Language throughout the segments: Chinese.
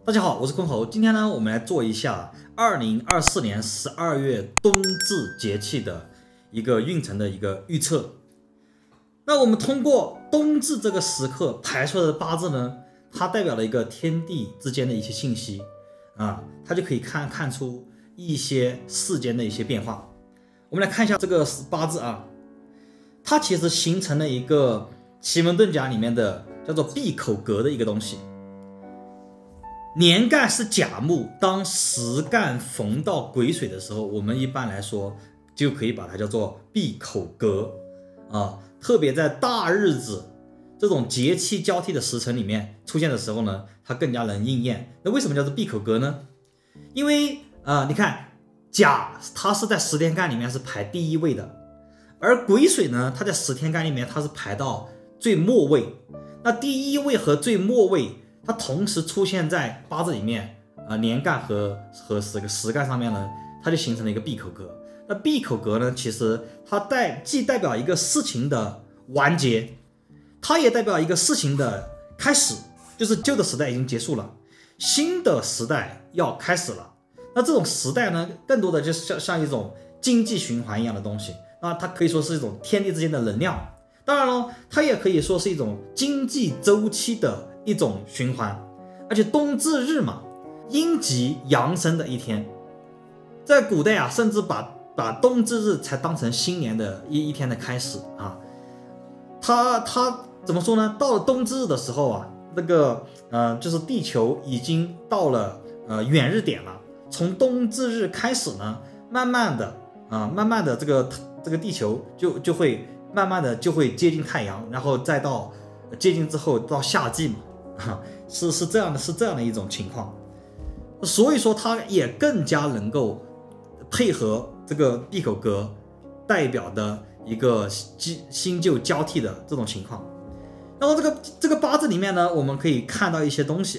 大家好，我是坤侯。今天呢，我们来做一下2024年12月冬至节气的一个运程的一个预测。那我们通过冬至这个时刻排出来的八字呢，它代表了一个天地之间的一些信息啊，它就可以看出一些世间的一些变化。我们来看一下这个八字啊，它其实形成了一个奇门遁甲里面的叫做闭口格的一个东西。年干是甲木，当时干逢到癸水的时候，我们一般来说就可以把它叫做闭口格啊。特别在大日子这种节气交替的时辰里面出现的时候呢，它更加能应验。那为什么叫做闭口格呢？因为你看甲它是在十天干里面是排第一位的，而癸水呢，它在十天干里面它是排到最末位。那第一位和最末位它同时出现在八字里面年干和时干上面呢，它就形成了一个闭口格。那闭口格呢，其实它既代表一个事情的完结，它也代表一个事情的开始，就是旧的时代已经结束了，新的时代要开始了。那这种时代呢，更多的就是像一种经济循环一样的东西，那它可以说是一种天地之间的能量。当然了，它也可以说是一种经济周期的一种循环。而且冬至日嘛，阴极阳生的一天，在古代甚至把冬至日才当成新年的一天的开始啊。它怎么说呢？到了冬至日的时候那个就是地球已经到了远日点了。从冬至日开始呢，慢慢的这个地球就会慢慢的就会接近太阳，然后再到接近之后到夏季嘛，是这样的一种情况。所以说它也更加能够配合这个闭口格代表的一个新旧交替的这种情况。然后这个八字里面呢，我们可以看到一些东西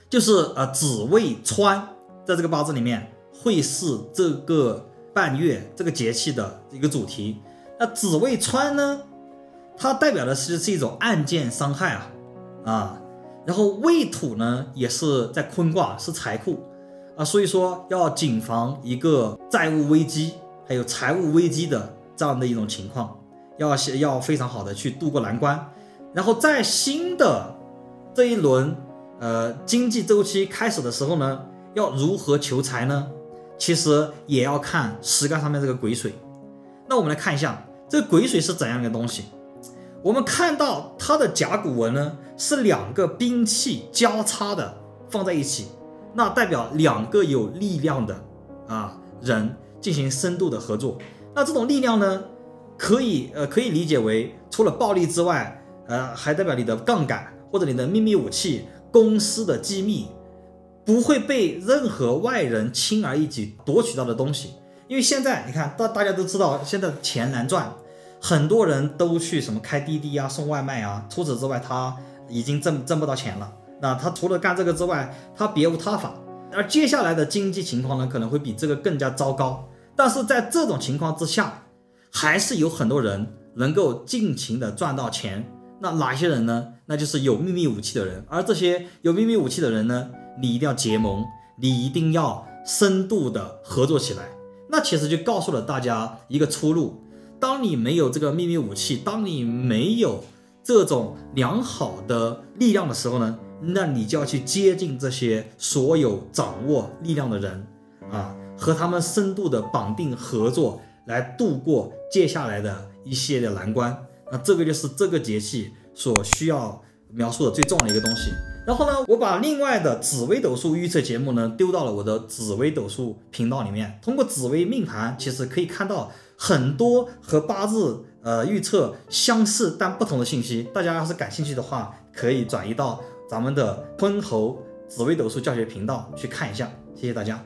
就是子未穿在这个八字里面会是这个半月这个节气的一个主题。那子未穿呢，它代表的是一种暗箭伤害然后未土呢也是在坤卦，是财库所以说要谨防一个债务危机还有财务危机的这样的一种情况，要非常好的去度过难关。然后在新的这一轮经济周期开始的时候呢，要如何求财呢？其实也要看时干上面这个癸水。那我们来看一下这个癸水是怎样的东西。我们看到它的甲骨文呢是两个兵器交叉的放在一起，那代表两个有力量的人进行深度的合作。那这种力量呢，可以理解为除了暴力之外，还代表你的杠杆或者你的秘密武器、公司的机密，不会被任何外人轻而易举夺取到的东西。因为现在你看大家都知道现在钱难赚，很多人都去什么开滴滴送外卖除此之外他已经挣不到钱了。那他除了干这个之外，他别无他法。而接下来的经济情况呢，可能会比这个更加糟糕。但是在这种情况之下，还是有很多人能够尽情的赚到钱。那哪些人呢？那就是有秘密武器的人。而这些有秘密武器的人呢，你一定要结盟，你一定要深度的合作起来。那其实就告诉了大家一个出路。当你没有这个秘密武器，当你没有这种良好的力量的时候呢，那你就要去接近这些所有掌握力量的人和他们深度的绑定合作，来度过接下来的一系列难关。那这个就是这个节气所需要描述的最重要的一个东西。然后呢，我把另外的紫微斗数预测节目呢丢到了我的紫微斗数频道里面。通过紫微命盘，其实可以看到很多和八字预测相似但不同的信息。大家要是感兴趣的话，可以转移到咱们的坤侯紫微斗数教学频道去看一下。谢谢大家。